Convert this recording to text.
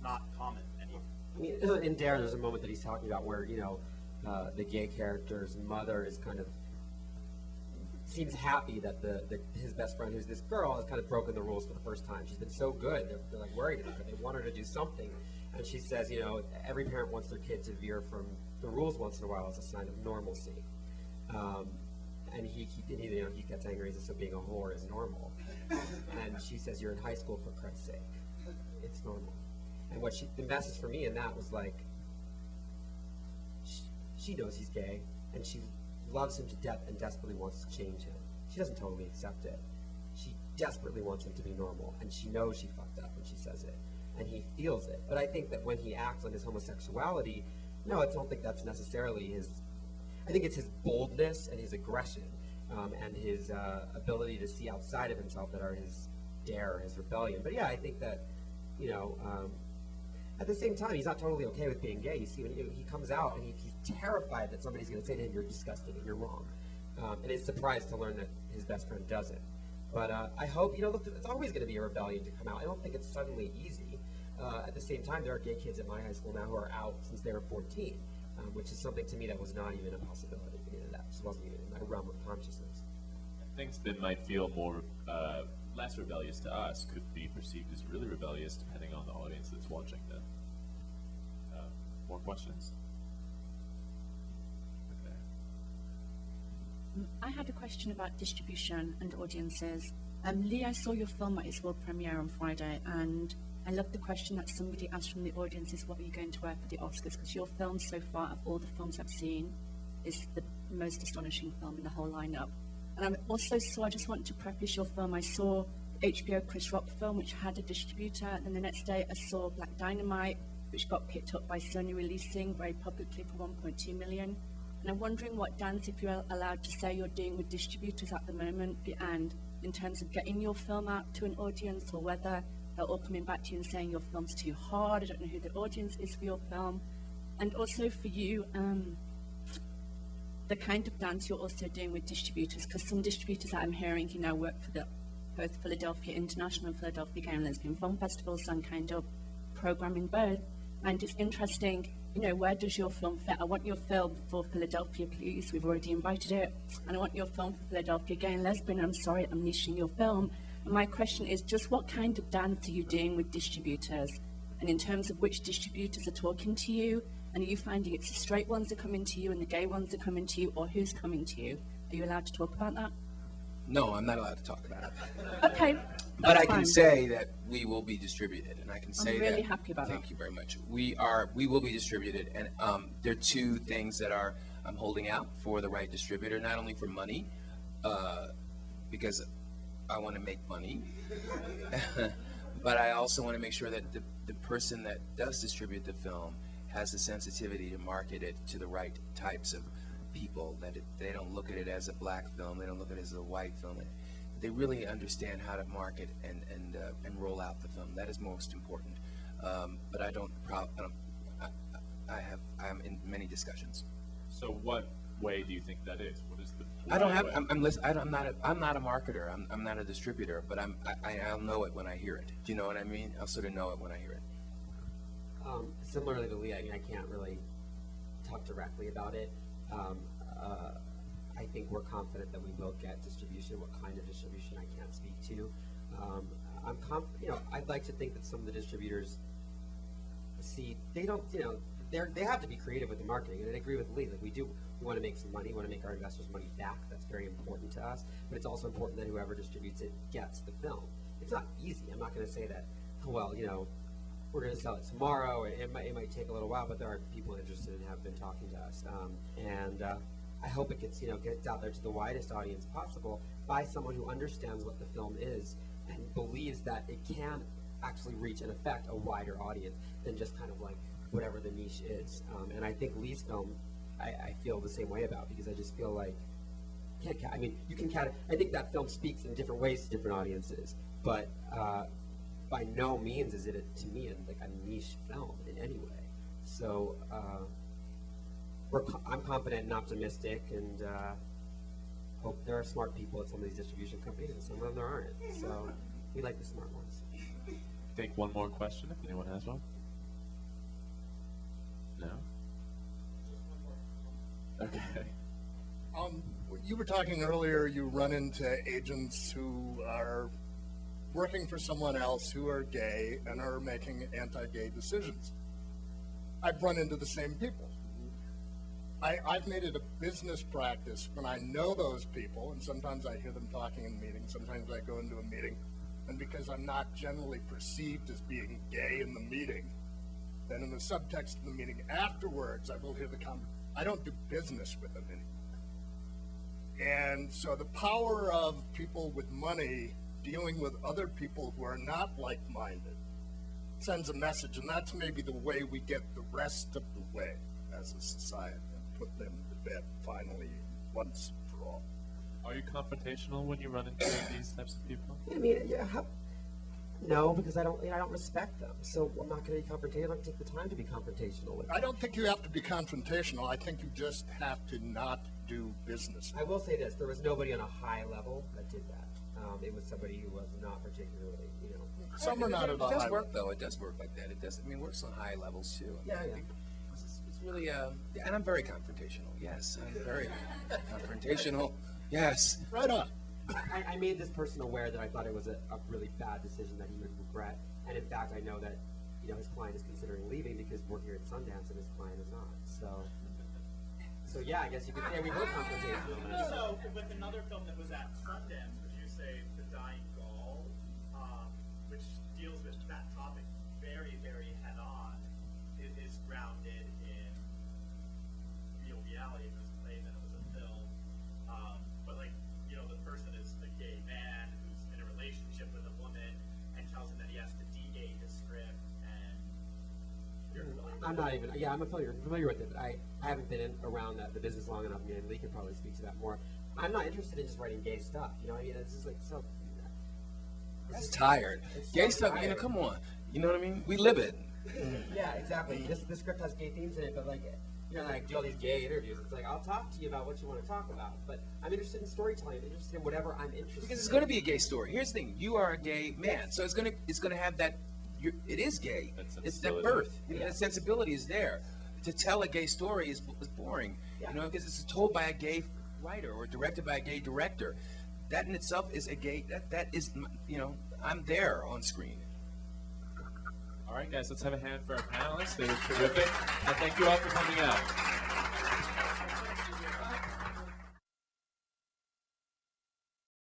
not common anymore. I mean, in Dare, there's a moment that he's talking about where, the gay character's mother is kind of seems happy that his best friend, who's this girl, has kind of broken the rules for the first time. She's been so good, they're like worried about her. They want her to do something. And she says, every parent wants their kid to veer from the rules once in a while as a sign of normalcy. And he gets angry, so being a whore is normal. And she says, you're in high school, for Christ's sake. It's normal. And the message for me in that was like, she knows he's gay, and she loves him to death and desperately wants to change him. She doesn't totally accept it. She desperately wants him to be normal, and she knows she fucked up when she says it, and he feels it. But I think that when he acts on his homosexuality, no, I don't think that's necessarily his. I think it's his boldness and his aggression, and his ability to see outside of himself that are his dare, his rebellion. But yeah, I think that, at the same time, he's not totally okay with being gay. You see, when he comes out and he's terrified that somebody's going to say to him, you're disgusting and you're wrong. And he's surprised to learn that his best friend doesn't. But I hope, look, it's always going to be a rebellion to come out. I don't think it's suddenly easy. At the same time, there are gay kids at my high school now who are out since they were 14, which is something to me that was not even a possibility. That just wasn't even in my realm of consciousness. Things that might feel more less rebellious to us could be perceived as really rebellious depending on the audience that's watching them. More questions? Okay. I had a question about distribution and audiences. Lee, I saw your film at its world premiere on Friday, and I loved the question that somebody asked from the audience is, what are you going to wear for the Oscars? Because your film so far, of all the films I've seen, is the most astonishing film in the whole lineup. And I also saw, I just want to preface your film, I saw the HBO Chris Rock film, which had a distributor, and then the next day I saw Black Dynamite, which got picked up by Sony releasing very publicly for $1.2 million. And I'm wondering what, Dan, if you're allowed to say, you're doing with distributors at the moment, and in terms of getting your film out to an audience, or whether they're all coming back to you and saying your film's too hard, I don't know who the audience is for your film. And also for you, the kind of dance you're also doing with distributors, because some distributors that I'm hearing, work for both Philadelphia International and Philadelphia Gay and Lesbian Film Festivals, and kind of programming both. And it's interesting, where does your film fit? I want your film for Philadelphia, please. We've already invited it. And I want your film for Philadelphia Gay and Lesbian. I'm sorry, I'm niching your film. And my question is just what kind of dance are you doing with distributors? And in terms of which distributors are talking to you, and are you finding it's the straight ones that are coming to you and the gay ones that are coming to you, or who's coming to you? Are you allowed to talk about that? No, I'm not allowed to talk about it. Okay. But I can say that we will be distributed, and I can say that. I'm really happy about that. Thank you very much. We will be distributed, and there are two things that I'm holding out for the right distributor, not only for money, because I want to make money, but I also want to make sure that the person that does distribute the film has the sensitivity to market it to the right types of people, that they don't look at it as a black film, they don't look at it as a white film. They really understand how to market and roll out the film. That is most important. But I'm in many discussions. So what way do you think that is? What is the? I'm not a marketer. I'm not a distributor. But I'll know it when I hear it. Do you know what I mean? I'll sort of know it when I hear it. Similarly to Lee, I can't really talk directly about it. I think we're confident that we will get distribution. What kind of distribution, I can't speak to. I'm confident. I'd like to think that some of the distributors they don't. They have to be creative with the marketing, and I agree with Lee. Like we want to make some money. We want to make our investors' money back. That's very important to us. But it's also important that whoever distributes it gets the film. It's not easy. I'm not going to say that. Well, we're going to sell it tomorrow. It might take a little while, but there are people interested and have been talking to us. I hope it gets out there to the widest audience possible by someone who understands what the film is and believes that it can actually reach and affect a wider audience than just kind of like whatever the niche is. And I think Lee's film, I feel the same way about, because I just feel like I think that film speaks in different ways to different audiences, but by no means is it to me like a niche film in any way. So I'm confident and optimistic, and hope there are smart people at some of these distribution companies, and some of them there aren't. So we like the smart ones. Take one more question if anyone has one. No? Okay. You were talking earlier, you run into agents who are working for someone else who are gay and are making anti-gay decisions. I've run into the same people. I've made it a business practice when I know those people, and sometimes I hear them talking in meetings, sometimes I go into a meeting, and because I'm not generally perceived as being gay in the meeting, then in the subtext of the meeting afterwards, I will hear the comment, I don't do business with them anymore. And so the power of people with money dealing with other people who are not like-minded sends a message, and that's maybe the way we get the rest of the way as a society and put them to bed finally once and for all. Are you confrontational when you run into these types of people? I mean, no, because I don't respect them. So I'm not going to be confrontational. I'm not going to take the time to be confrontational with them. I don't think you have to be confrontational. I think you just have to not do business. I will say this: there was nobody on a high level that did that. It was somebody who was not particularly, Some are not at a It high does level. work, though. It does work like that. It does. I mean, it works on high levels, too. I Yeah, think it's really, yeah, and I'm very confrontational. Yes, I'm very confrontational. Yes. Right on. I made this person aware that I thought it was a really bad decision that he would regret, and in fact, I know that his client is considering leaving because we're here at Sundance and his client is not. So yeah, I guess you could say we were confrontational. So, with another film that was at Sundance, would you say The Dying Doll, which deals with that topic very, very head-on, is grounded in real reality? It was played, then it was a film. But, the person is a gay man who's in a relationship with a woman and tells him that he has to de-gay his script, and I'm not even. Yeah, I'm familiar with it, but I haven't been around the business long enough. I mean, Lee could probably speak to that more. I'm not interested in just writing gay stuff. I mean, it's just like so. That's tired. It's Gay so stuff, tired. come on. You know what I mean? We live it. Yeah, exactly. This script has gay themes in it, but I do all these gay interviews. It's like I'll talk to you about what you want to talk about, but I'm interested in storytelling. I'm interested in whatever I'm interested. Because it's in. going to be a gay story. Here's the thing: you are a gay man, so it's going to have that. It is gay. That It's that sensibility. birth. That sensibility is there. To tell a gay story is boring. Yeah. Because it's told by a gay writer or directed by a gay director. That in itself is a gay. That is, I'm there on screen. All right, guys, let's have a hand for our panelists. They were terrific. And thank you all for coming out.